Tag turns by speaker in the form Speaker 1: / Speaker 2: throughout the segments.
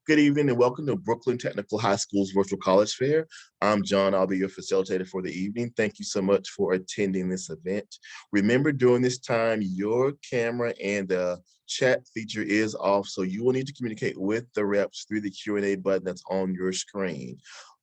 Speaker 1: Good evening and welcome to Brooklyn Technical High School's Virtual College Fair. I'm John. I'll be your facilitator for the evening. Thank you so much for attending this event. Remember, during this time, your camera and the chat feature is off, so you will need to communicate with the reps through the Q&A button that's on your screen.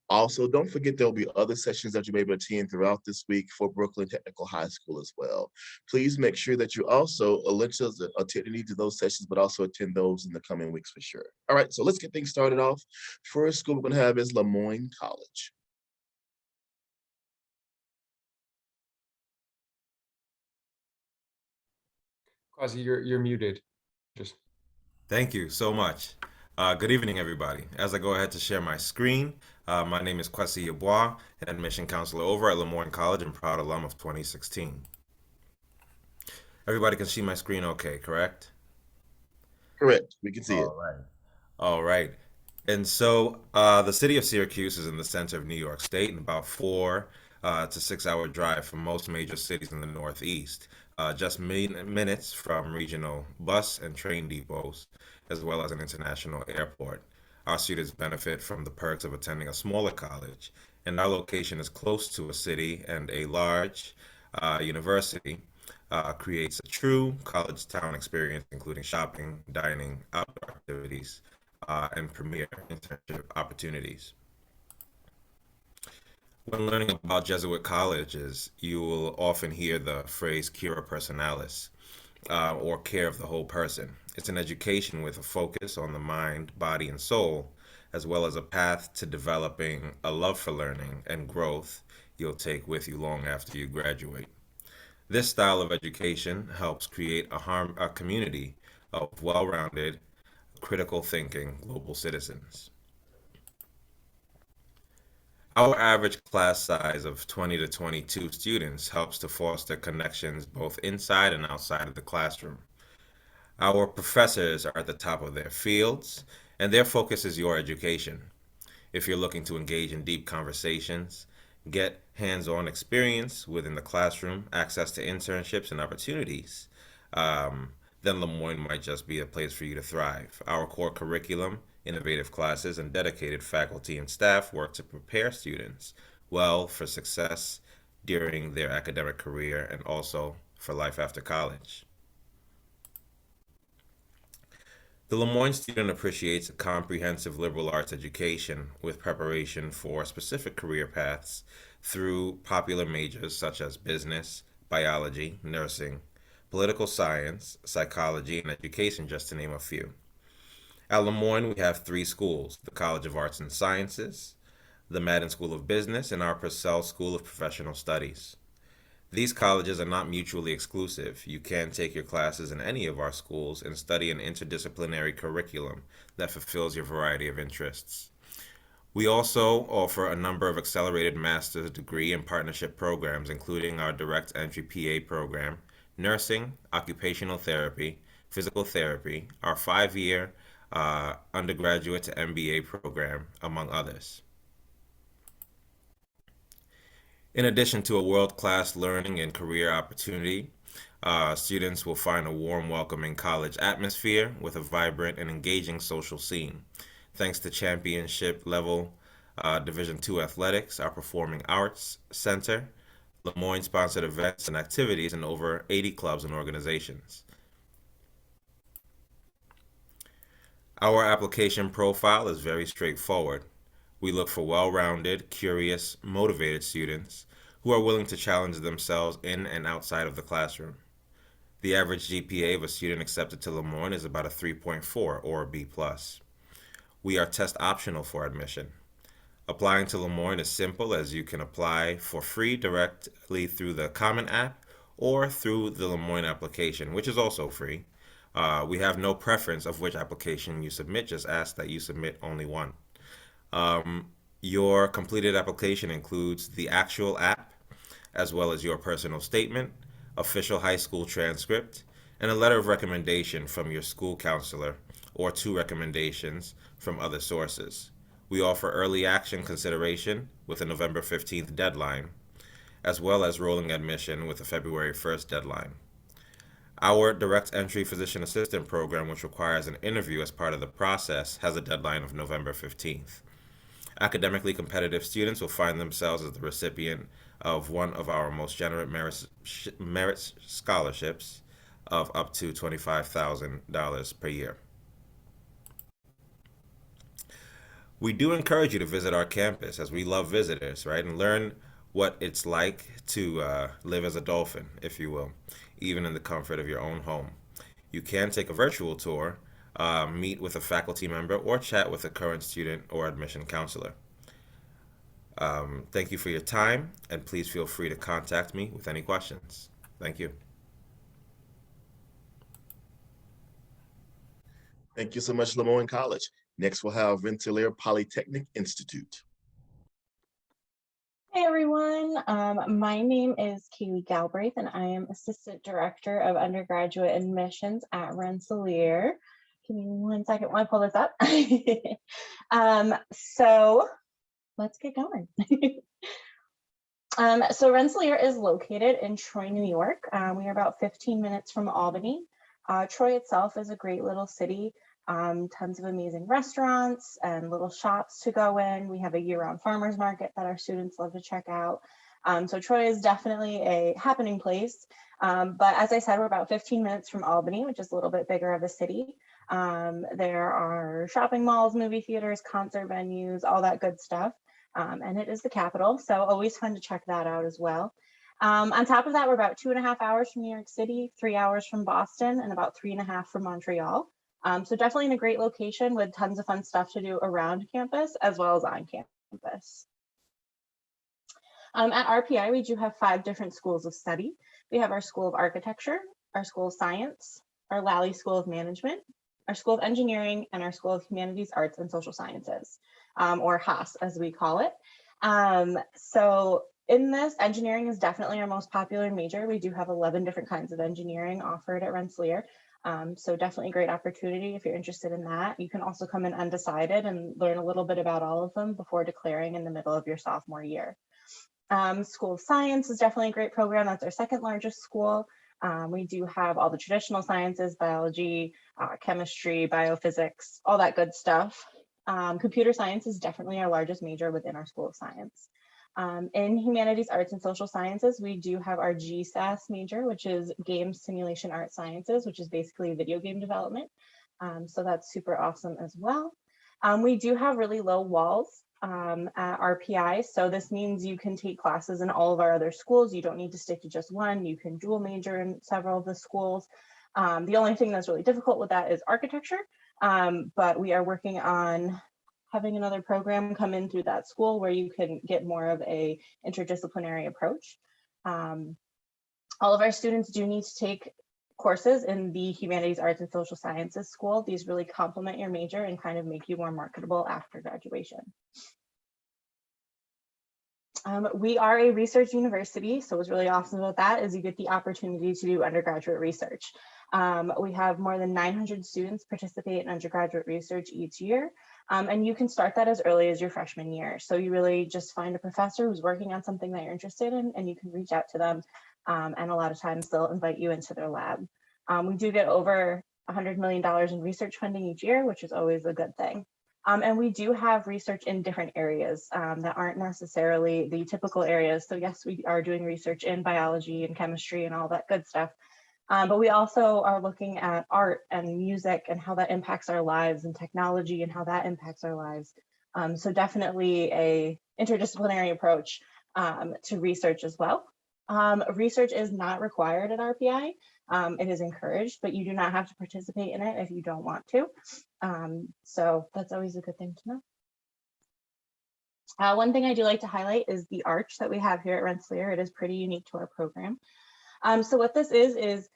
Speaker 1: Also, don't forget there'll be other sessions that you may be able to attend throughout this week for Brooklyn Technical High School as well. Please make sure that you also elected attend any of those sessions, but also attend those in the coming weeks for sure. All right, so let's get things started off. First school we're going to have is Lemoyne College.
Speaker 2: Quasi, you're muted. Just
Speaker 3: Thank you so much. Good evening, everybody. As I go ahead to share my screen, my name is Kwesi Yeboah, an admission counselor over at Lemoyne College and proud alum of 2016. Everybody can see my screen okay, correct?
Speaker 1: Correct, we can see it.
Speaker 3: All right. All right. And so the city of Syracuse is in the center of New York State and about 4 to 6 hour drive from most major cities in the Northeast, just minutes from regional bus and train depots, as well as an international airport. Our students benefit from the perks of attending a smaller college, and our location is close to a city and a large university. Creates a true college town experience, including shopping, dining, outdoor activities, and premier internship opportunities. When learning about Jesuit colleges, you will often hear the phrase cura personalis, or care of the whole person. It's an education with a focus on the mind, body, and soul, as well as a path to developing a love for learning and growth you'll take with you long after you graduate. This style of education helps create a community of well-rounded, critical thinking global citizens. Our average class size of 20 to 22 students helps to foster connections both inside and outside of the classroom. Our professors are at the top of their fields, and their focus is your education. If you're looking to engage in deep conversations, get hands-on experience within the classroom, access to internships and opportunities, then Lemoyne might just be a place for you to thrive. Our core curriculum, innovative classes, and dedicated faculty and staff work to prepare students well for success during their academic career and also for life after college. The Lemoyne student appreciates a comprehensive liberal arts education with preparation for specific career paths through popular majors such as business, biology, nursing, political science, psychology, and education, just to name a few. At Lemoyne, we have three schools: the College of Arts and Sciences, the Madden School of Business, and our Purcell School of Professional Studies. These colleges are not mutually exclusive. You can take your classes in any of our schools and study an interdisciplinary curriculum that fulfills your variety of interests. We also offer a number of accelerated master's degree and partnership programs, including our direct entry PA program, nursing, occupational therapy, physical therapy, our 5 year undergraduate to MBA program, among others. In addition to a world-class learning and career opportunity, students will find a warm, welcoming college atmosphere with a vibrant and engaging social scene. Thanks to championship level Division II athletics, our Performing Arts Center, Lemoyne sponsored events and activities in over 80 clubs and organizations. Our application profile is very straightforward. We look for well-rounded, curious, motivated students who are willing to challenge themselves in and outside of the classroom. The average GPA of a student accepted to Lemoyne is about a 3.4 or a B+. We are test optional for admission. Applying to Lemoyne is simple, as you can apply for free directly through the Common App or through the Lemoyne application, which is also free. We have no preference of which application you submit, just ask that you submit only one. Your completed application includes the actual app, as well as your personal statement, official high school transcript, and a letter of recommendation from your school counselor, or two recommendations from other sources. We offer early action consideration with a November 15th deadline, as well as rolling admission with a February 1st deadline. Our direct entry physician assistant program, which requires an interview as part of the process, has a deadline of November 15th. Academically competitive students will find themselves as the recipient of one of our most generous merit scholarships of up to $25,000 per year. We do encourage you to visit our campus as we love visitors, right? And learn what it's like to live as a dolphin, if you will, even in the comfort of your own home. You can take a virtual tour, meet with a faculty member, or chat with a current student or admission counselor. Thank you for your time, and please feel free to contact me with any questions. Thank you.
Speaker 1: Thank you so much, Lemoyne College. Next, we'll have Rensselaer Polytechnic Institute.
Speaker 4: Hey everyone, my name is Kaylee Galbraith and I am Assistant Director of Undergraduate Admissions at Rensselaer. Give me 1 second while I pull this up. So let's get going. So Rensselaer is located in Troy, New York. We are about 15 minutes from Albany. Troy itself is a great little city. Tons of amazing restaurants and little shops to go in. We have a year-round farmers market that our students love to check out. So Troy is definitely a happening place. But as I said, we're about 15 minutes from Albany, which is a little bit bigger of a city. There are shopping malls, movie theaters, concert venues, all that good stuff. And it is the capital, so always fun to check that out as well. On top of that, we're about 2.5 hours from New York City, 3 hours from Boston, and about 3.5 from Montreal. So definitely in a great location with tons of fun stuff to do around campus as well as on campus. At RPI, we do have 5 different schools of study. We have our School of Architecture, our School of Science, our Lally School of Management, our School of Engineering, and our School of Humanities, Arts, and Social Sciences, or HAAS as we call it. So in this, engineering is definitely our most popular major. We do have 11 different kinds of engineering offered at Rensselaer. So definitely a great opportunity if you're interested in that. You can also come in undecided and learn a little bit about all of them before declaring in the middle of your sophomore year. School of Science is definitely a great program. That's our second largest school. We do have all the traditional sciences, biology, chemistry, biophysics, all that good stuff. Computer science is definitely our largest major within our School of Science. In Humanities, Arts, and Social Sciences, we do have our GSAS major, which is Game Simulation Art Sciences, which is basically video game development. So that's super awesome as well. We do have really low walls at RPI. So this means you can take classes in all of our other schools. You don't need to stick to just one. You can dual major in several of the schools. The only thing that's really difficult with that is architecture, but we are working on having another program come in through that school where you can get more of a interdisciplinary approach. All of our students do need to take courses in the Humanities, Arts, and Social Sciences school. These really complement your major and kind of make you more marketable after graduation. We are a research university, so what's really awesome about that is you get the opportunity to do undergraduate research. We have more than 900 students participate in undergraduate research each year, and you can start that as early as your freshman year. So you really just find a professor who's working on something that you're interested in, and you can reach out to them, and a lot of times they'll invite you into their lab. We do get over $100 million in research funding each year, which is always a good thing. And we do have research in different areas that aren't necessarily the typical areas. So yes, we are doing research in biology and chemistry and all that good stuff. But we also are looking at art and music and how that impacts our lives, and technology and how that impacts our lives. So definitely a interdisciplinary approach to research as well. Research is not required at RPI. It is encouraged, but you do not have to participate in it if you don't want to. So that's always a good thing to know. One thing I do like to highlight is the arch that we have here at Rensselaer. It is pretty unique to our program. So what this is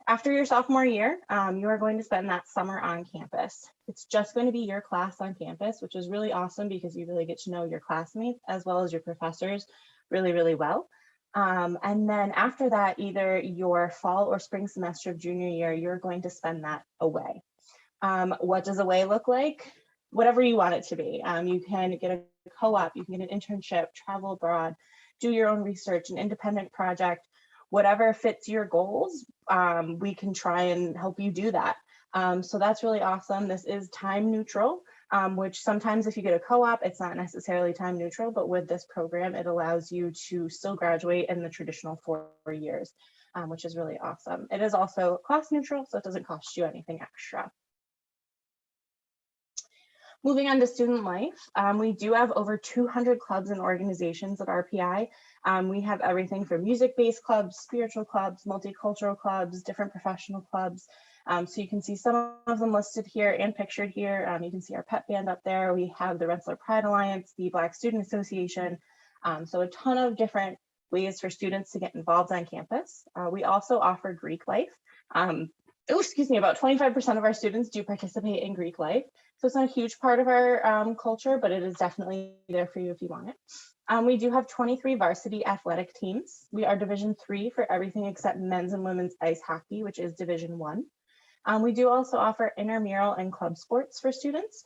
Speaker 4: after your sophomore year, you are going to spend that summer on campus. It's just going to be your class on campus, which is really awesome because you really get to know your classmates as well as your professors really, really well. And then after that, either your fall or spring semester of junior year, you're going to spend that away. What does away look like? Whatever you want it to be. You can get a co-op, you can get an internship, travel abroad, do your own research, an independent project, whatever fits your goals, we can try and help you do that. So that's really awesome. This is time neutral, which sometimes if you get a co-op, it's not necessarily time neutral, but with this program, it allows you to still graduate in the traditional 4 years, which is really awesome. It is also cost neutral, so it doesn't cost you anything extra. Moving on to student life, we do have over 200 clubs and organizations at RPI. We have everything from music-based clubs, spiritual clubs, multicultural clubs, different professional clubs. So you can see some of them listed here and pictured here. You can see our pep band up there. We have the Rensselaer Pride Alliance, the Black Student Association. So a ton of different ways for students to get involved on campus. We also offer Greek life. About 25% of our students do participate in Greek life. So it's not a huge part of our culture, but it is definitely there for you if you want it. We do have 23 varsity athletic teams. We are Division III for everything except men's and women's ice hockey, which is Division I. We do also offer intramural and club sports for students.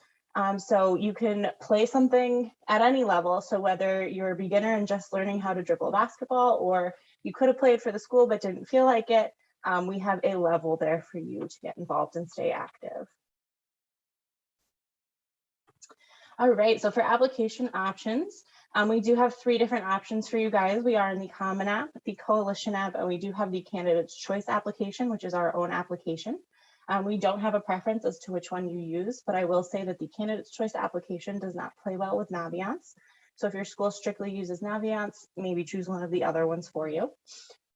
Speaker 4: So you can play something at any level. So whether you're a beginner and just learning how to dribble basketball, or you could have played for the school but didn't feel like it, we have a level there for you to get involved and stay active. All right, so for application options, we do have 3 different options for you guys. We are in the Common App, the Coalition App, and we do have the Candidate's Choice application, which is our own application. We don't have a preference as to which one you use, but I will say that the Candidate's Choice application does not play well with Naviance. So if your school strictly uses Naviance, maybe choose one of the other ones for you.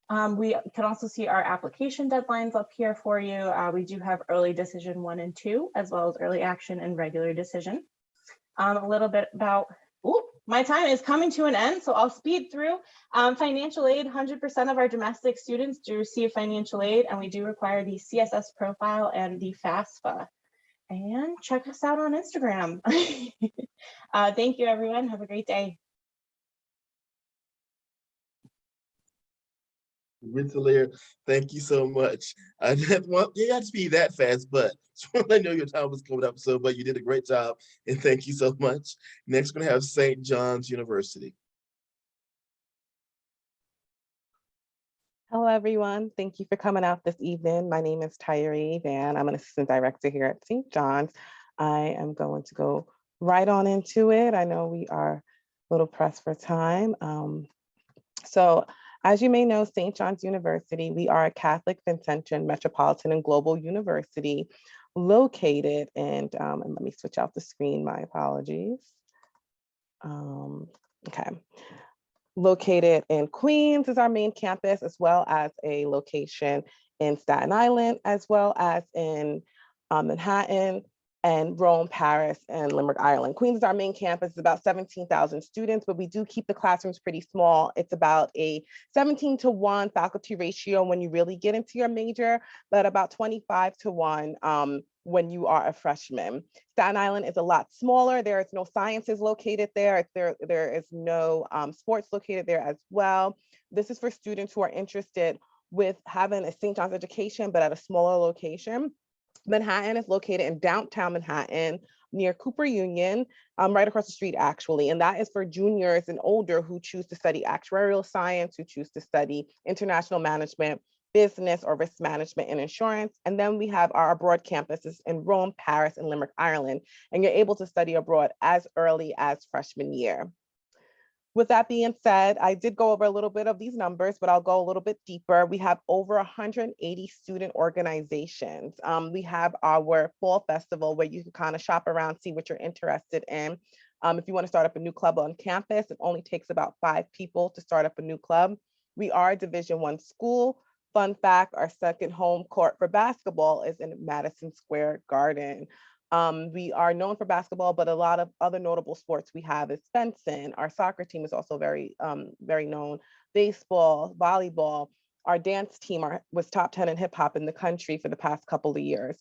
Speaker 4: We can also see our application deadlines up here for you. We do have early decision 1 and 2, as well as early action and regular decision. A little bit about, my time is coming to an end, so I'll speed through. Financial aid, 100% of our domestic students do receive financial aid, and we do require the CSS profile and the FAFSA. And check us out on Instagram. Thank you, everyone. Have a great day.
Speaker 1: Rensselaer, thank you so much. I didn't want you got to be that fast, but I know your time was coming up, but you did a great job, and thank you so much. Next, we're gonna have St. John's University.
Speaker 5: Hello, everyone. Thank you for coming out this evening. My name is Tyree Van. I'm an assistant director here at St. John's. I am going to go right on into it. I know we are a little pressed for time. So as you may know, St. John's University, we are a Catholic, Vincentian, Metropolitan, and Global University located in, and let me switch out the screen, my apologies. Okay. Located in Queens is our main campus, as well as a location in Staten Island, as well as in Manhattan, and Rome, Paris, and Limerick, Ireland. Queens is our main campus. It's about 17,000 students, but we do keep the classrooms pretty small. It's about a 17-to-1 faculty ratio when you really get into your major, but about 25-to-1 when you are a freshman. Staten Island is a lot smaller. There is no sciences located there. There is no sports located there as well. This is for students who are interested with having a St. John's education, but at a smaller location. Manhattan is located in downtown Manhattan near Cooper Union, right across the street actually. And that is for juniors and older who choose to study actuarial science, who choose to study international management, business or risk management and insurance. And then we have our abroad campuses in Rome, Paris, and Limerick, Ireland. And you're able to study abroad as early as freshman year. With that being said, I did go over a little bit of these numbers, but I'll go a little bit deeper. We have over 180 student organizations. We have our fall festival where you can kind of shop around, see what you're interested in. If you want to start up a new club on campus, it only takes about 5 people to start up a new club. We are a Division I school. Fun fact, our second home court for basketball is in Madison Square Garden. We are known for basketball, but a lot of other notable sports we have is fencing. Our soccer team is also very known. Baseball, volleyball. Our dance team was top 10 in hip hop in the country for the past couple of years.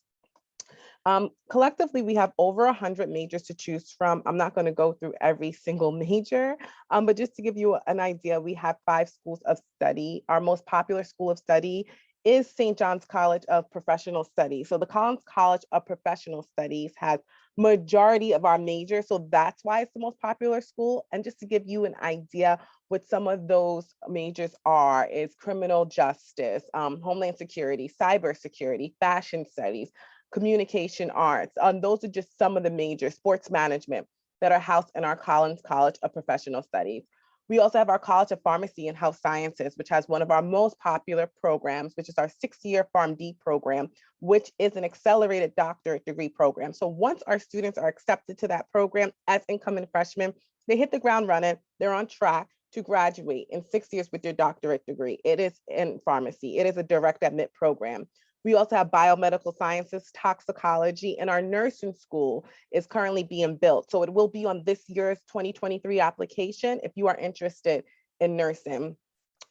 Speaker 5: Collectively, we have over 100 majors to choose from. I'm not going to go through every single major, but just to give you an idea, we have 5 schools of study. Our most popular school of study is St. John's College of Professional Studies. So the College of Professional Studies has majority of our majors. So that's why it's the most popular school. And just to give you an idea, what some of those majors are is criminal justice, homeland security, cybersecurity, fashion studies, communication arts. Those are just some of the majors, sports management, that are housed in our Collins College of Professional Studies. We also have our College of Pharmacy and Health Sciences, which has one of our most popular programs, which is our 6-year PharmD program, which is an accelerated doctorate degree program. So once our students are accepted to that program as incoming freshmen, they hit the ground running, they're on track to graduate in 6 years with their doctorate degree. It is in pharmacy. It is a direct admit program. We also have biomedical sciences, toxicology, and our nursing school is currently being built. So it will be on this year's 2023 application if you are interested in nursing.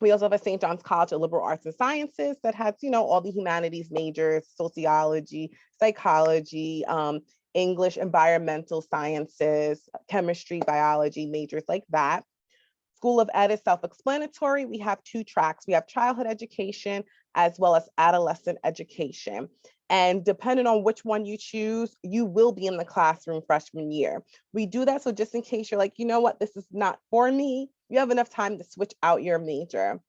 Speaker 5: We also have a St. John's College of Liberal Arts and Sciences that has, all the humanities majors, sociology, psychology, English, environmental sciences, chemistry, biology, majors like that. School of Ed is self-explanatory. We have 2 tracks. We have childhood education as well as adolescent education. And depending on which one you choose, you will be in the classroom freshman year. We do that so just in case you're like, you know what, this is not for me, you have enough time to switch out your major.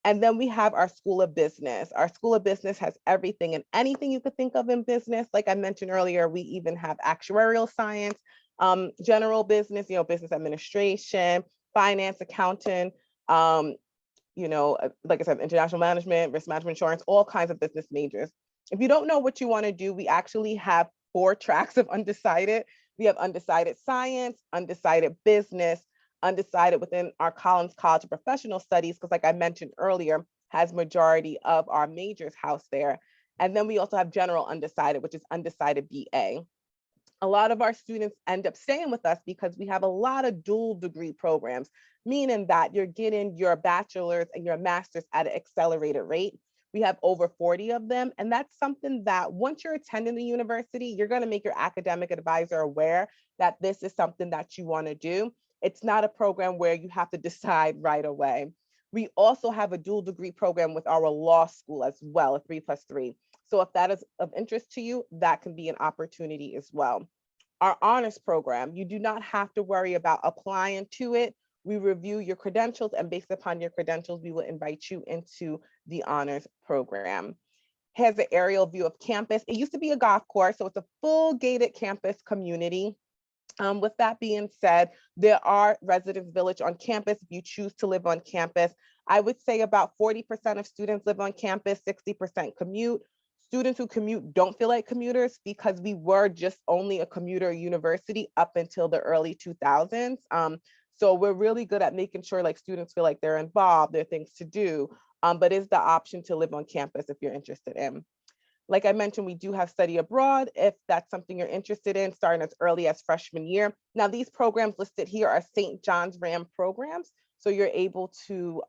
Speaker 5: And then we have our School of Business. Our School of Business has everything and anything you could think of in business. Like I mentioned earlier, we even have actuarial science, general business, business administration, finance, accounting, like I said, international management, risk management, insurance, all kinds of business majors. If you don't know what you want to do, we actually have 4 tracks of undecided. We have undecided science, undecided business, undecided within our Collins College of Professional Studies, because like I mentioned earlier, has majority of our majors housed there. And then we also have general undecided, which is undecided BA. A lot of our students end up staying with us because we have a lot of dual degree programs, meaning that you're getting your bachelor's and your master's at an accelerated rate. We have over 40 of them. And that's something that once you're attending the university, you're going to make your academic advisor aware that this is something that you want to do. It's not a program where you have to decide right away. We also have a dual degree program with our law school as well, a 3+3. So if that is of interest to you, that can be an opportunity as well. Our honors program, you do not have to worry about applying to it. We review your credentials, and based upon your credentials, we will invite you into the honors program. Here's an aerial view of campus. It used to be a golf course, so it's a full gated campus community. With that being said, there are residence village on campus if you choose to live on campus. I would say about 40% of students live on campus, 60% commute. Students who commute don't feel like commuters because we were just only a commuter university up until the early 2000s. So we're really good at making sure like students feel like they're involved, there are things to do, but is the option to live on campus if you're interested in. Like I mentioned, we do have study abroad if that's something you're interested in, starting as early as freshman year. Now these programs listed here are St. John's RAM programs. So you're able to,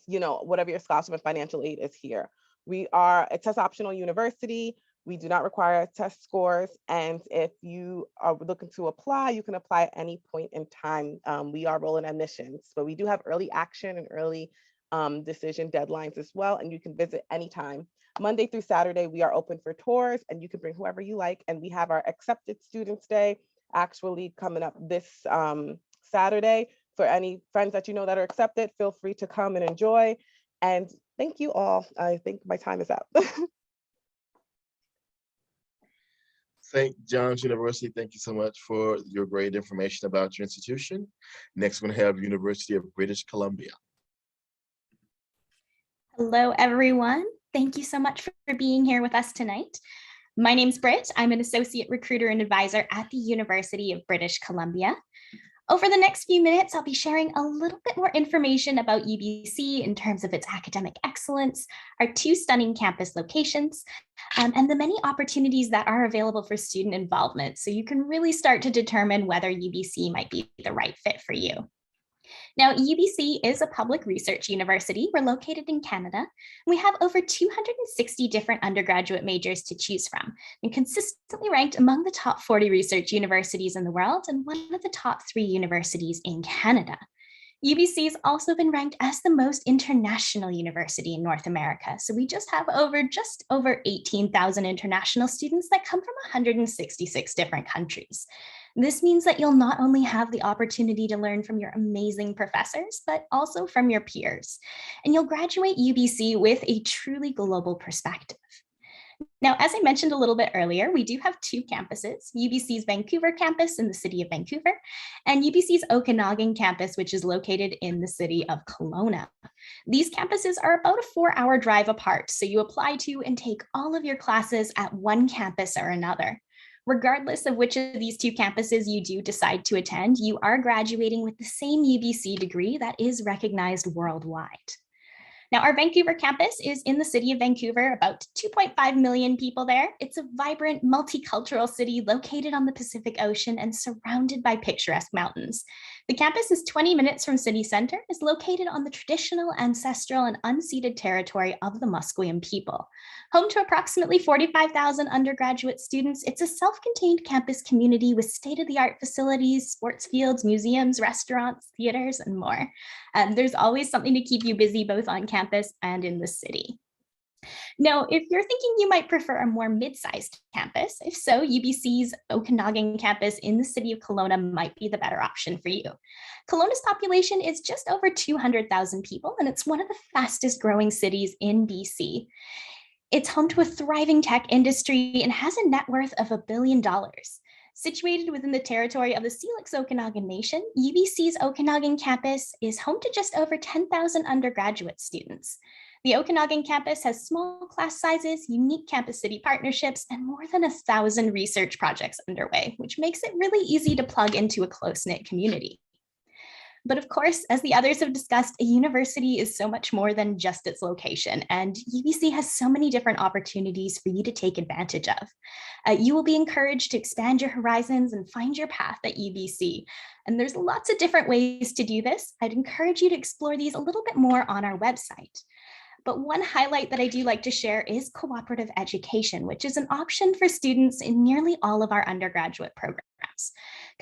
Speaker 5: whatever your scholarship and financial aid is here. We are a test optional university. We do not require test scores. And if you are looking to apply, you can apply at any point in time. We are rolling admissions, but we do have early action and early decision deadlines as well. And you can visit anytime. Monday through Saturday, we are open for tours and you can bring whoever you like. And we have our Accepted Students Day actually coming up this Saturday. For any friends that you know that are accepted, feel free to come and enjoy. And thank you all. I think my time is up.
Speaker 1: St. John's University, thank you so much for your great information about your institution. Next, we're going to have University of British Columbia.
Speaker 6: Hello, everyone. Thank you so much for being here with us tonight. My name's Britt. I'm an associate recruiter and advisor at the University of British Columbia. Over the next few minutes, I'll be sharing a little bit more information about UBC in terms of its academic excellence, our 2 stunning campus locations, and the many opportunities that are available for student involvement. So you can really start to determine whether UBC might be the right fit for you. Now, UBC is a public research university. We're located in Canada. We have over 260 different undergraduate majors to choose from and consistently ranked among the top 40 research universities in the world and one of the top 3 universities in Canada. UBC has also been ranked as the most international university in North America. So we just have just over 18,000 international students that come from 166 different countries. This means that you'll not only have the opportunity to learn from your amazing professors, but also from your peers. And you'll graduate UBC with a truly global perspective. Now, as I mentioned a little bit earlier, we do have two campuses, UBC's Vancouver campus in the city of Vancouver, and UBC's Okanagan campus, which is located in the city of Kelowna. These campuses are about a 4-hour drive apart, so you apply to and take all of your classes at one campus or another. Regardless of which of these two campuses you do decide to attend, you are graduating with the same UBC degree that is recognized worldwide. Now, our Vancouver campus is in the city of Vancouver, about 2.5 million people there. It's a vibrant, multicultural city located on the Pacific Ocean and surrounded by picturesque mountains. The campus is 20 minutes from city center, is located on the traditional, ancestral, and unceded territory of the Musqueam people. Home to approximately 45,000 undergraduate students, it's a self-contained campus community with state-of-the-art facilities, sports fields, museums, restaurants, theaters, and more. There's always something to keep you busy both on campus and in the city. Now, if you're thinking you might prefer a more mid-sized campus, if so, UBC's Okanagan campus in the city of Kelowna might be the better option for you. Kelowna's population is just over 200,000 people, and it's one of the fastest growing cities in BC. It's home to a thriving tech industry and has a net worth of $1 billion. Situated within the territory of the Syilx Okanagan Nation, UBC's Okanagan campus is home to just over 10,000 undergraduate students. The Okanagan campus has small class sizes, unique campus city partnerships, and more than 1,000 research projects underway, which makes it really easy to plug into a close-knit community. But of course, as the others have discussed, a university is so much more than just its location, and UBC has so many different opportunities for you to take advantage of. You will be encouraged to expand your horizons and find your path at UBC. And there's lots of different ways to do this. I'd encourage you to explore these a little bit more on our website. But one highlight that I do like to share is cooperative education, which is an option for students in nearly all of our undergraduate programs.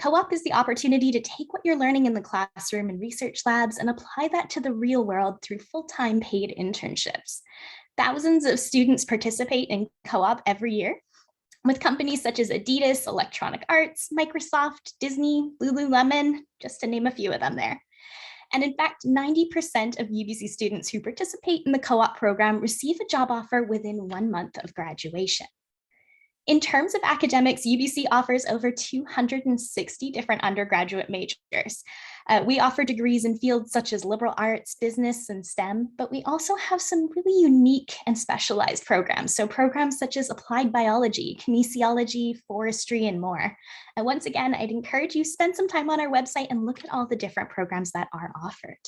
Speaker 6: Co-op is the opportunity to take what you're learning in the classroom and research labs and apply that to the real world through full-time paid internships. Thousands of students participate in co-op every year, with companies such as Adidas, Electronic Arts, Microsoft, Disney, Lululemon, just to name a few of them there. And in fact, 90% of UBC students who participate in the co-op program receive a job offer within 1 month of graduation. In terms of academics, UBC offers over 260 different undergraduate majors. We offer degrees in fields such as liberal arts, business, and STEM, but we also have some really unique and specialized programs. So programs such as applied biology, kinesiology, forestry, and more. And once again, I'd encourage you to spend some time on our website and look at all the different programs that are offered.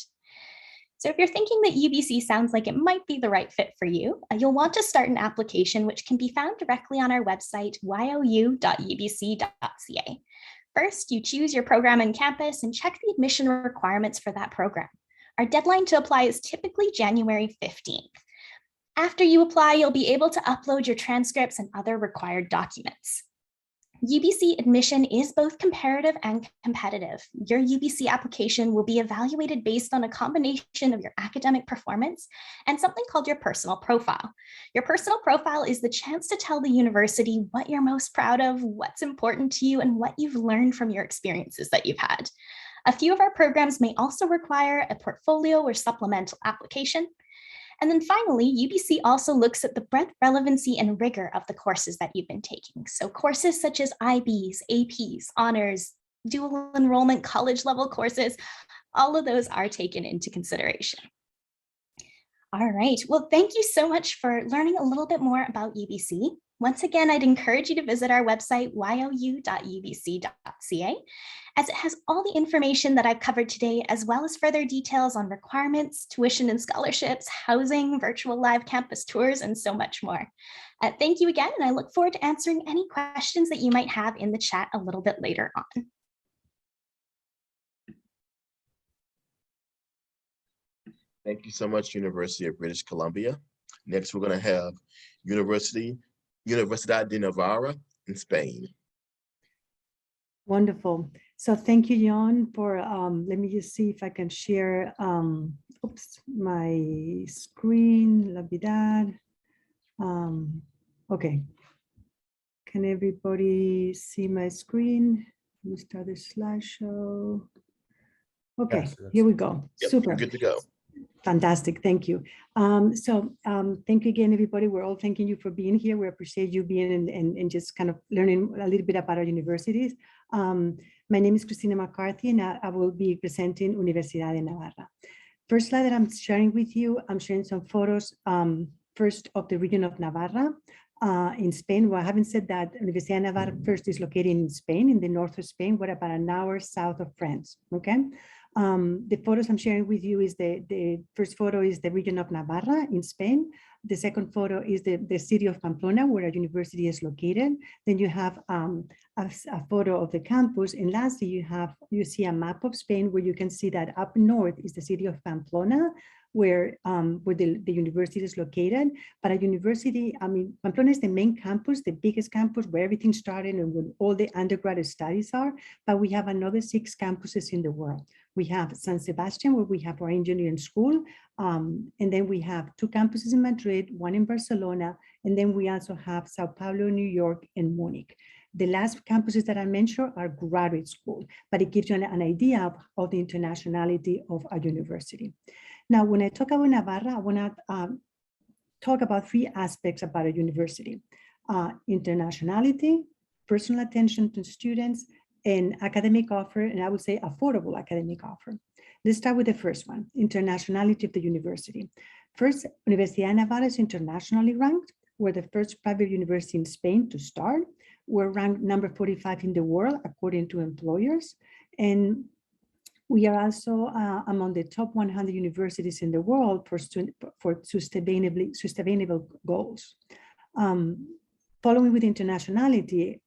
Speaker 6: So if you're thinking that UBC sounds like it might be the right fit for you, you'll want to start an application which can be found directly on our website, you.ubc.ca. First, you choose your program and campus and check the admission requirements for that program. Our deadline to apply is typically January 15th. After you apply, you'll be able to upload your transcripts and other required documents. UBC admission is both comparative and competitive. Your UBC application will be evaluated based on a combination of your academic performance and something called your personal profile. Your personal profile is the chance to tell the university what you're most proud of, what's important to you, and what you've learned from your experiences that you've had. A few of our programs may also require a portfolio or supplemental application. And then finally, UBC also looks at the breadth, relevancy, and rigor of the courses that you've been taking. So courses such as IBs, APs, honors, dual enrollment, college level courses, all of those are taken into consideration. All right, well, thank you so much for learning a little bit more about UBC. Once again, I'd encourage you to visit our website, you.ubc.ca, as it has all the information that I've covered today, as well as further details on requirements, tuition and scholarships, housing, virtual live campus tours, and so much more. Thank you again, and I look forward to answering any questions that you might have in the chat a little bit later on.
Speaker 1: Thank you so much, University of British Columbia. Next, we're going to have Universidad de Navarra in Spain.
Speaker 7: Wonderful. So thank you, John, for, let me just see if I can share, my screen, La Vidad. Okay. Can everybody see my screen? Let me start the slideshow. Okay,
Speaker 2: Yes, yes.
Speaker 7: here we go.
Speaker 1: Yep,
Speaker 7: Super.
Speaker 1: we're good to go.
Speaker 7: Fantastic, thank you. Thank you again, everybody. We're all thanking you for being here. We appreciate you being and just kind of learning a little bit about our universities. My name is Cristina McCarthy, and I will be presenting Universidad de Navarra. First slide that I'm sharing with you, I'm sharing some photos, first of the region of Navarra in Spain. Well, having said that, Universidad de Navarra first is located in Spain, in the north of Spain. We're about an hour south of France, okay? The photos I'm sharing with you is the first photo is the region of Navarra in Spain. The second photo is the city of Pamplona, where our university is located. Then you have a photo of the campus. And lastly, you see a map of Spain where you can see that up north is the city of Pamplona, where the university is located. But a university, Pamplona is the main campus, the biggest campus where everything started and where all the undergraduate studies are. But we have another 6 campuses in the world. We have San Sebastian, where we have our engineering school. And then we have 2 campuses in Madrid, 1 in Barcelona. And then we also have Sao Paulo, New York, and Munich. The last campuses that I mentioned are graduate school, but it gives you an idea of the internationality of our university. Now, when I talk about Navarra, I want to talk about 3 aspects about a university: internationality, personal attention to students, and academic offer, and I would say affordable academic offer. Let's start with the first one, internationality of the university. First, Universidad de Navarra is internationally ranked. We're the first private university in Spain to start. We're ranked number 45 in the world, according to employers. And we are also among the top 100 universities in the world for sustainable goals. Following with internationality,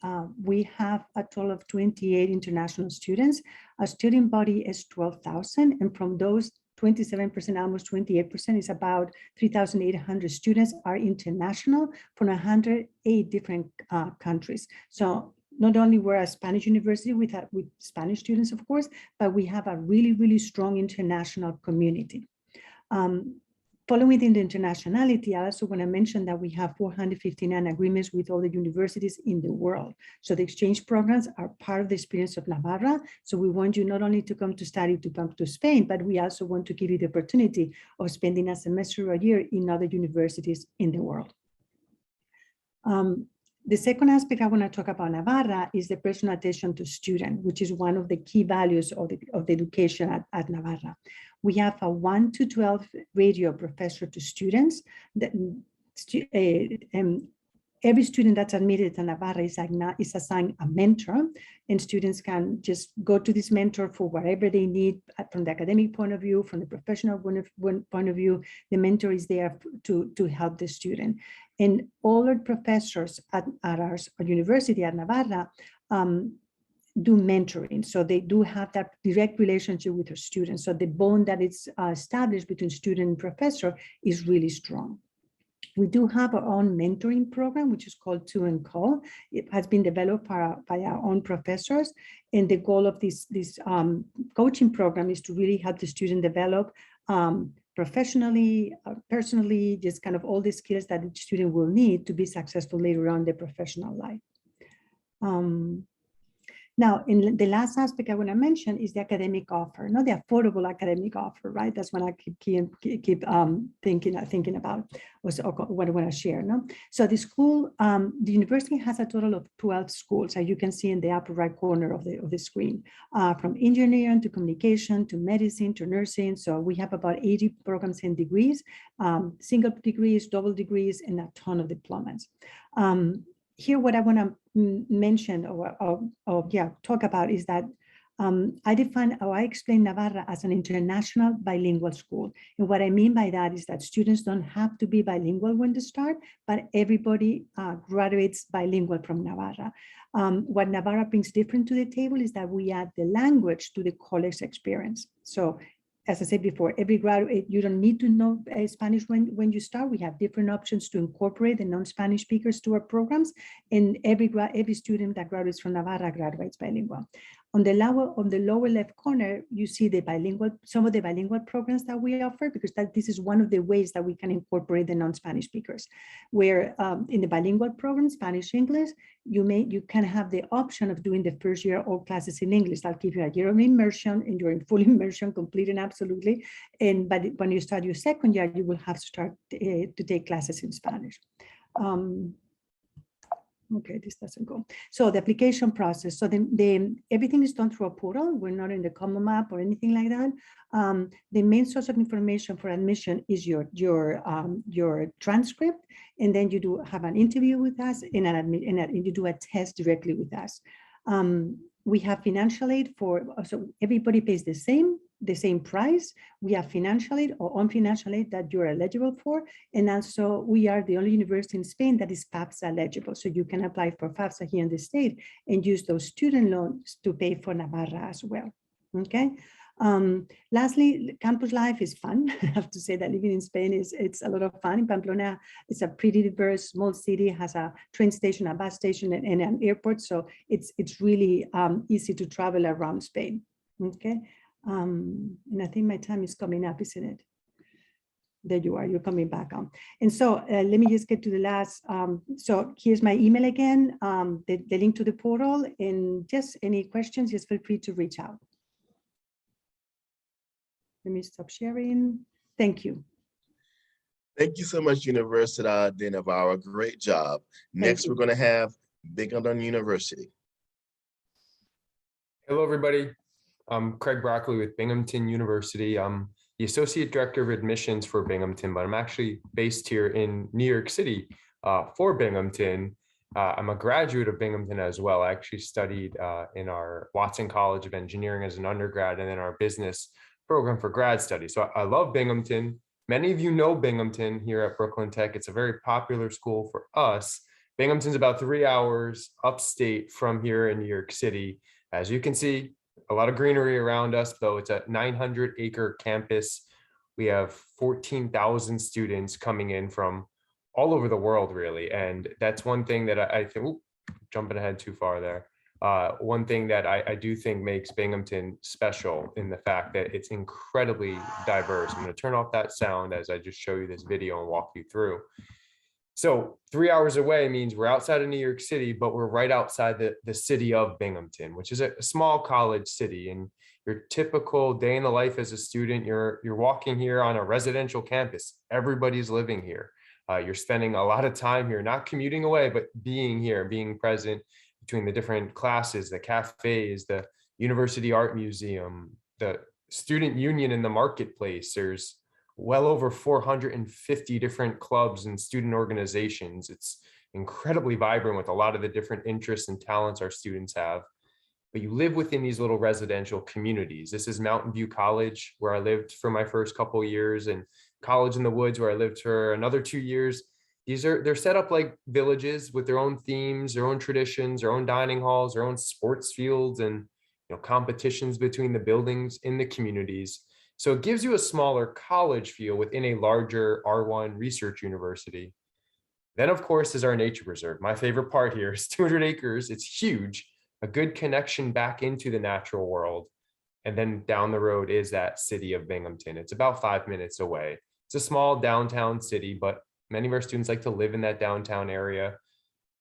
Speaker 7: we have a total of 28 international students. Our student body is 12,000, and from those, 27%, almost 28%, is about 3,800 students are international from 108 different countries. So not only we're a Spanish university with Spanish students, of course, but we have a really, really strong international community. Following the internationality, I also want to mention that we have 459 agreements with all the universities in the world. So the exchange programs are part of the experience of Navarra. So we want you not only to come to study to come to Spain, but we also want to give you the opportunity of spending a semester or a year in other universities in the world. The second aspect I want to talk about Navarra is the personal attention to student, which is one of the key values of the education at Navarra. We have a 1 to 12 ratio professor to students. Every student that's admitted to Navarra is assigned a mentor, and students can just go to this mentor for whatever they need from the academic point of view, from the professional point of view. The mentor is there to help the student. And all our professors at our university at Navarra do mentoring. So they do have that direct relationship with their students. So the bond that is established between student and professor is really strong. We do have our own mentoring program, which is called To and Call. It has been developed by our own professors. And the goal of this coaching program is to really help the student develop professionally, personally, just kind of all the skills that each student will need to be successful later on in their professional life. Now, in the last aspect I want to mention is the academic offer, not the affordable academic offer, right? That's what I keep thinking about, what I want to share. No, so the school, the university has a total of 12 schools, as you can see in the upper right corner of the screen, from engineering to communication to medicine to nursing. So we have about 80 programs and degrees, single degrees, double degrees, and a ton of diplomas. Here, what I want to mention or talk about is that I explain Navarra as an international bilingual school. And what I mean by that is that students don't have to be bilingual when they start, but everybody graduates bilingual from Navarra. What Navarra brings different to the table is that we add the language to the college experience. So as I said before, every graduate, you don't need to know Spanish when you start. We have different options to incorporate the non-Spanish speakers to our programs. And every student that graduates from Navarra graduates bilingual. On the lower left corner, you see some of the bilingual programs that we offer, because this is one of the ways that we can incorporate the non-Spanish speakers, where in the bilingual program, Spanish, English, you can have the option of doing the first year all classes in English. That'll give you a year of immersion, and you're in full immersion, complete and absolutely. But when you start your second year, you will have to start to take classes in Spanish. Okay, this doesn't go. So the application process. So everything is done through a portal. We're not in the Common Map or anything like that. The main source of information for admission is your transcript, and then you do have an interview with us, and you do a test directly with us. We have financial aid so everybody pays the same price. We have financial aid or unfinancial aid that you're eligible for. And also we are the only university in Spain that is FAFSA eligible. So you can apply for FAFSA here in the state and use those student loans to pay for Navarra as well. Okay. Lastly, campus life is fun. I have to say that living in Spain it's a lot of fun. In Pamplona, it's a pretty diverse, small city, has a train station, a bus station, and an airport. So it's really easy to travel around Spain. Okay. And I think my time is coming up, isn't it? There you are, you're coming back on. And so let me just get to the last. So here's my email again, the link to the portal, and just any questions, just feel free to reach out. Let me stop sharing. Thank you.
Speaker 1: Thank you so much, Universidad de Navarra. Great job. Next, we're going to have Binghamton University.
Speaker 2: Hello, everybody. I'm Craig Broccoli with Binghamton University. I'm the Associate Director of Admissions for Binghamton, but I'm actually based here in New York City for Binghamton. I'm a graduate of Binghamton as well. I actually studied in our Watson College of Engineering as an undergrad, and then our business program for grad study. So I love Binghamton. Many of you know Binghamton here at Brooklyn Tech. It's a very popular school for us. Binghamton's about 3 hours upstate from here in New York City. As you can see, a lot of greenery around us, though. It's a 900-acre campus. We have 14,000 students coming in from all over the world, really. And that's one thing that I think, jumping ahead too far there. One thing that I do think makes Binghamton special in the fact that it's incredibly diverse. I'm going to turn off that sound as I just show you this video and walk you through. So 3 hours away means we're outside of New York City, but we're right outside the city of Binghamton, which is a small college city. And your typical day in the life as a student, you're walking here on a residential campus. Everybody's living here. You're spending a lot of time here, not commuting away, but being here, being present between the different classes, the cafes, the University Art Museum, the student union in the marketplace. There's well over 450 different clubs and student organizations. It's incredibly vibrant with a lot of the different interests and talents our students have. But you live within these little residential communities. This is Mountain View College, where I lived for my first couple of years, and College in the Woods, where I lived for another 2 years. They're set up like villages with their own themes, their own traditions, their own dining halls, their own sports fields, and competitions between the buildings in the communities. So it gives you a smaller college feel within a larger R1 research university. Then, of course, is our nature reserve. My favorite part here is 200 acres. It's huge, a good connection back into the natural world. And then down the road is that city of Binghamton. It's about 5 minutes away. It's a small downtown city, but many of our students like to live in that downtown area,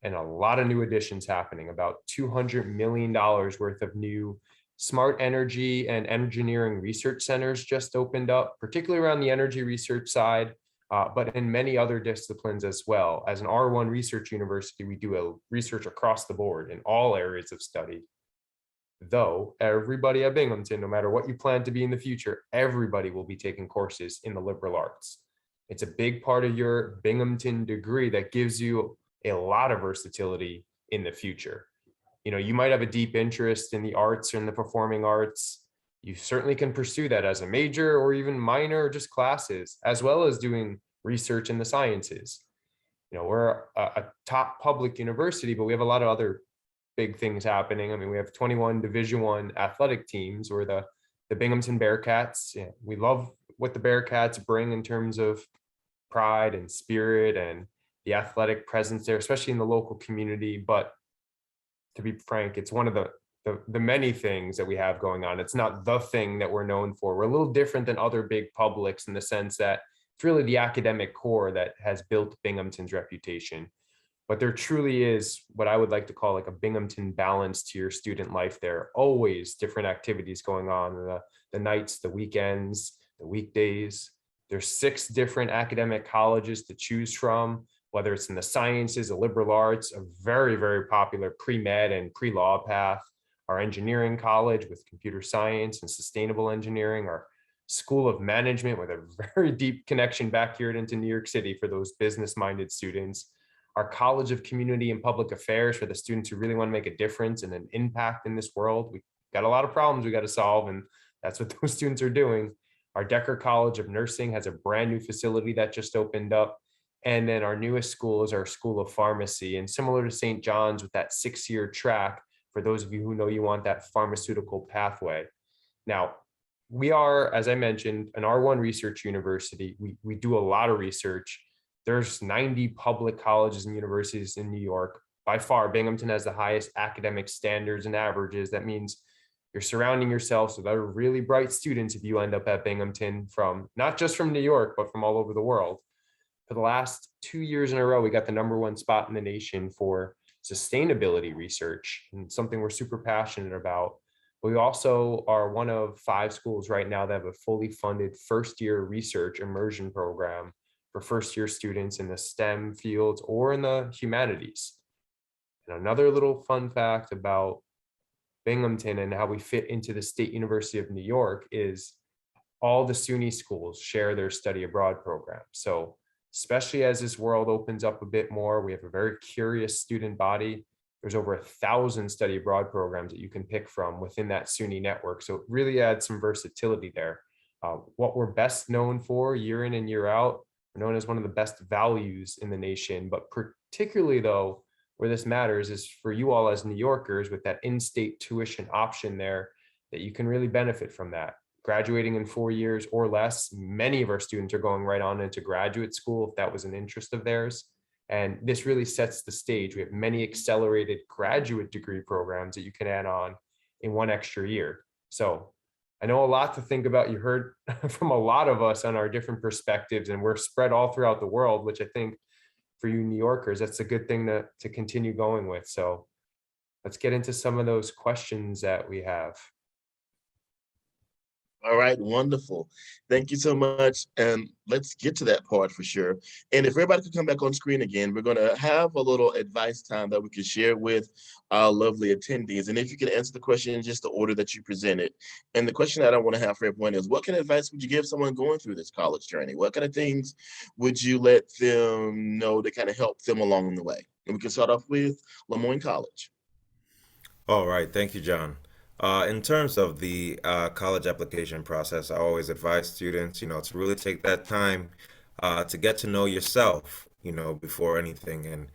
Speaker 2: and a lot of new additions happening, about $200 million worth of new smart energy and engineering research centers just opened up, particularly around the energy research side, but in many other disciplines as well. As an R1 research university, we do research across the board in all areas of study. Though everybody at Binghamton, no matter what you plan to be in the future, everybody will be taking courses in the liberal arts. It's a big part of your Binghamton degree that gives you a lot of versatility in the future. You might have a deep interest in the arts or in the performing arts. You certainly can pursue that as a major or even minor or just classes, as well as doing research in the sciences. We're a top public university, but we have a lot of other big things happening. I mean, we have 21 Division I athletic teams. We're the Binghamton Bearcats. Yeah, we love what the Bearcats bring in terms of pride and spirit and the athletic presence there, especially in the local community. But to be frank, it's one of the the many things that we have going on. It's not the thing that we're known for. We're a little different than other big publics in the sense that it's really the academic core that has built Binghamton's reputation. But there truly is what I would like to call like a Binghamton balance to your student life. There are always different activities going on, the nights, the weekends, the weekdays. There's 6 different academic colleges to choose from, whether it's in the sciences, the liberal arts, a very, very popular pre-med and pre-law path, our engineering college with computer science and sustainable engineering, our School of Management with a very deep connection back here into New York City for those business-minded students, our College of Community and Public Affairs for the students who really want to make a difference and an impact in this world. We got a lot of problems we got to solve, and that's what those students are doing. Our Decker College of Nursing has a brand new facility that just opened up. And then our newest school is our School of Pharmacy. And similar to St. John's with that 6-year track, for those of you who know you want that pharmaceutical pathway. Now, we are, as I mentioned, an R1 research university. We do a lot of research. There's 90 public colleges and universities in New York. By far, Binghamton has the highest academic standards and averages. That means you're surrounding yourselves with other really bright students if you end up at Binghamton, from not just from New York, but from all over the world. For the last 2 years in a row, we got the #1 spot in the nation for sustainability research, and something we're super passionate about. We also are one of 5 schools right now that have a fully funded first-year research immersion program for first-year students in the STEM fields or in the humanities. And another little fun fact about Binghamton and how we fit into the State University of New York is all the SUNY schools share their study abroad program. So especially as this world opens up a bit more, we have a very curious student body. There's over 1,000 study abroad programs that you can pick from within that SUNY network. So it really adds some versatility there. What we're best known for year in and year out, we're known as one of the best values in the nation, but particularly though, where this matters is for you all as New Yorkers with that in-state tuition option there, that you can really benefit from that. Graduating in 4 years or less, many of our students are going right on into graduate school if that was an interest of theirs. And this really sets the stage. We have many accelerated graduate degree programs that you can add on in 1 extra year. So I know a lot to think about. You heard from a lot of us on our different perspectives, and we're spread all throughout the world, which I think for you New Yorkers, that's a good thing to continue going with. So let's get into some of those questions that we have.
Speaker 1: All right, wonderful. Thank you so much. And let's get to that part for sure. And if everybody could come back on screen again, we're going to have a little advice time that we can share with our lovely attendees. And if you can answer the question in just the order that you presented. And the question that I want to have for everyone is, what kind of advice would you give someone going through this college journey? What kind of things would you let them know to kind of help them along the way? And we can start off with Lemoyne College.
Speaker 3: All right. Thank you, John. In terms of the college application process, I always advise students, to really take that time to get to know yourself, before anything, and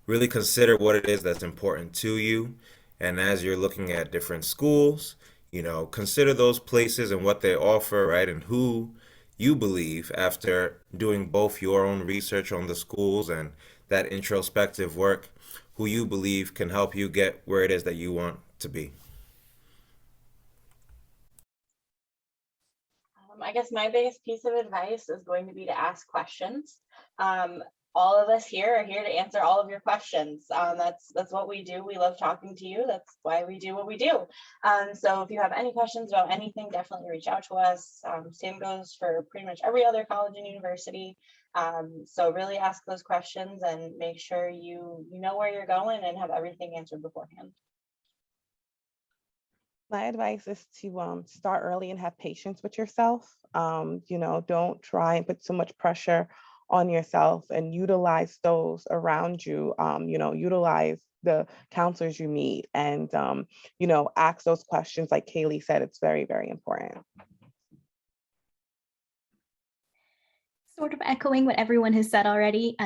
Speaker 3: really consider what it is that's important to you. And as you're looking at different schools, consider those places and what they offer, right? And who you believe, after doing both your own research on the schools and that introspective work, who you believe can help you get where it is that you want to be.
Speaker 4: I guess my biggest piece of advice is going to be to ask questions. All of us here are here to answer all of your questions. That's what we do. We love talking to you. That's why we do what we do. So if you have any questions about anything, definitely reach out to us. Same goes for pretty much every other college and university. So really ask those questions and make sure you know where you're going and have everything answered beforehand.
Speaker 5: My advice is to start early and have patience with yourself. Don't try and put so much pressure on yourself, and utilize those around you. Utilize the counselors you meet, and ask those questions. Like Kaylee said, it's very, very important.
Speaker 6: Sort of echoing what everyone has said already.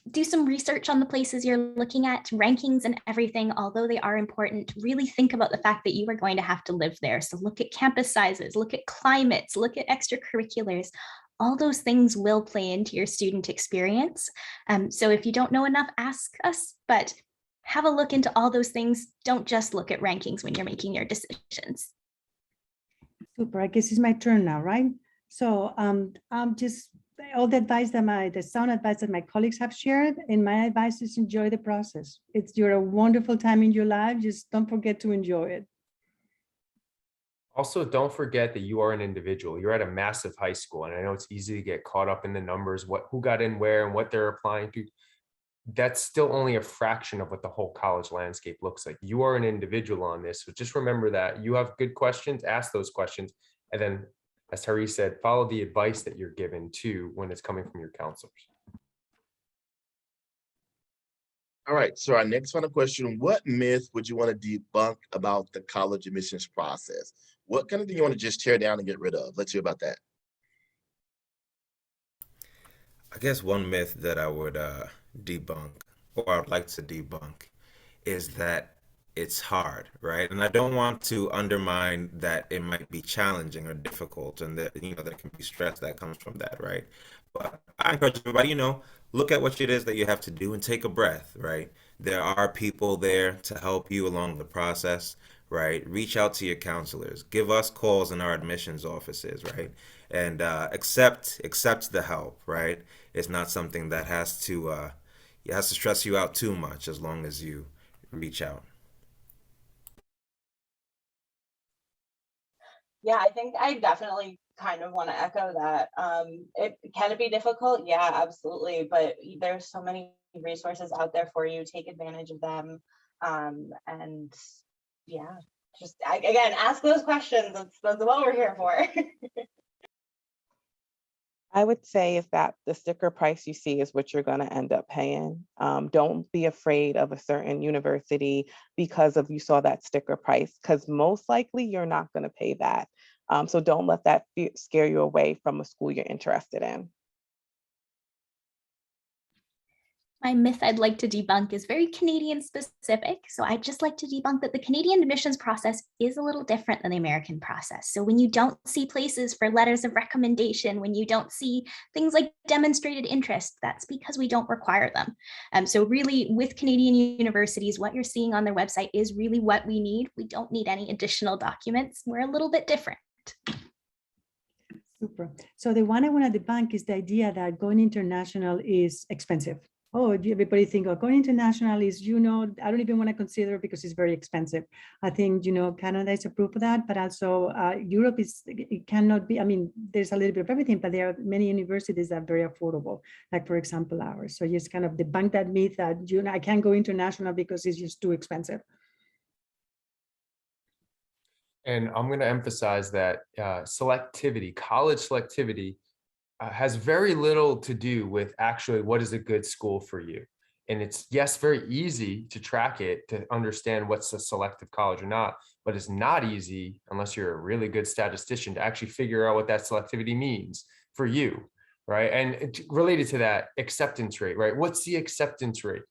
Speaker 6: Do some research on the places you're looking at. Rankings and everything, although they are important, really think about the fact that you are going to have to live there. So look at campus sizes, look at climates, look at extracurriculars. All those things will play into your student experience. So if you don't know enough, ask us, but have a look into all those things. Don't just look at rankings when you're making your decisions.
Speaker 7: Super. I guess it's my turn now, right? So just all the advice that the sound advice that my colleagues have shared, and my advice is enjoy the process. You're a wonderful time in your life. Just don't forget to enjoy it.
Speaker 2: Also, don't forget that you are an individual. You're at a massive high school, and I know it's easy to get caught up in the numbers, who got in where and what they're applying to. That's still only a fraction of what the whole college landscape looks like. You are an individual on this. So just remember that. You have good questions, ask those questions. And then, as Tari said, follow the advice that you're given too when it's coming from your counselors.
Speaker 1: All right, so our next final question, what myth would you want to debunk about the college admissions process? What kind of thing you want to just tear down and get rid of? Let's hear about that.
Speaker 3: I guess one myth that I would debunk, or I would like to debunk, is that it's hard, right? And I don't want to undermine that it might be challenging or difficult, and that there can be stress that comes from that, right? But I encourage everybody, look at what it is that you have to do and take a breath, right? There are people there to help you along the process, right? Reach out to your counselors, give us calls in our admissions offices, right? And accept the help, right? It's not something that has to stress you out too much, as long as you reach out.
Speaker 4: Yeah, I think I definitely kind of want to echo that. Can it be difficult? Yeah, absolutely. But there's so many resources out there for you. Take advantage of them. And yeah, just again, ask those questions. That's what we're here for.
Speaker 5: I would say is that the sticker price you see is what you're going to end up paying. Don't be afraid of a certain university because you saw that sticker price, because most likely you're not going to pay that. So don't let that scare you away from a school you're interested in.
Speaker 6: My myth I'd like to debunk is very Canadian specific. So I'd just like to debunk that the Canadian admissions process is a little different than the American process. So when you don't see places for letters of recommendation, when you don't see things like demonstrated interest, that's because we don't require them. So really with Canadian universities, what you're seeing on their website is really what we need. We don't need any additional documents. We're a little bit different.
Speaker 7: Super. So the one I want to debunk is the idea that going international is expensive. Oh, everybody think, going international is, I don't even want to consider because it's very expensive. I think, Canada is a proof of that, but also Europe it cannot be, there's a little bit of everything, but there are many universities that are very affordable, like for example, ours. So just kind of debunk that myth that, I can't go international because it's just too expensive.
Speaker 2: And I'm going to emphasize that selectivity, college selectivity, has very little to do with actually what is a good school for you. And it's, yes, very easy to track it, to understand what's a selective college or not, but it's not easy unless you're a really good statistician to actually figure out what that selectivity means for you, right? And related to that, acceptance rate, right? What's the acceptance rate?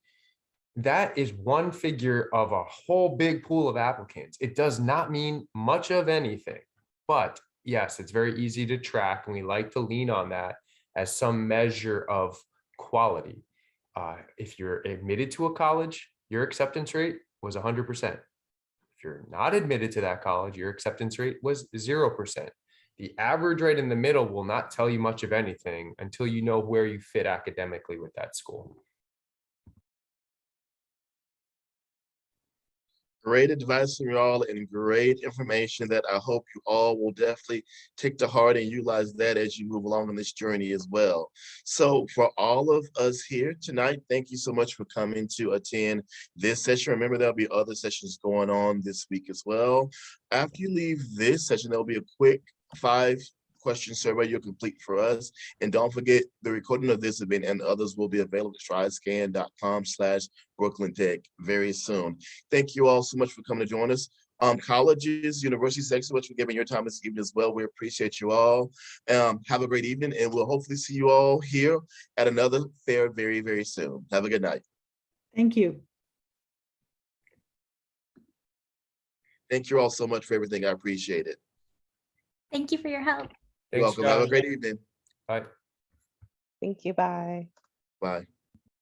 Speaker 2: That is one figure of a whole big pool of applicants. It does not mean much of anything, but yes, it's very easy to track, and we like to lean on that as some measure of quality. If you're admitted to a college, your acceptance rate was 100%. If you're not admitted to that college, your acceptance rate was 0%. The average rate in the middle will not tell you much of anything until you know where you fit academically with that school.
Speaker 1: Great advice from you all and great information that I hope you all will definitely take to heart and utilize that as you move along on this journey as well. So for all of us here tonight, thank you so much for coming to attend this session. Remember, there'll be other sessions going on this week as well. After you leave this session, there'll be a quick 5-question survey you'll complete for us. And don't forget, the recording of this event and others will be available at tryscan.com/Brooklyn Tech very soon. Thank you all so much for coming to join us. Colleges, universities, thanks so much for giving your time this evening as well. We appreciate you all. Have a great evening, and we'll hopefully see you all here at another fair very, very soon. Have a good night.
Speaker 7: Thank you.
Speaker 1: Thank you all so much for everything. I appreciate it.
Speaker 6: Thank you for your help.
Speaker 1: You're welcome. Have a great evening.
Speaker 2: Bye.
Speaker 5: Thank you. Bye.
Speaker 1: Bye.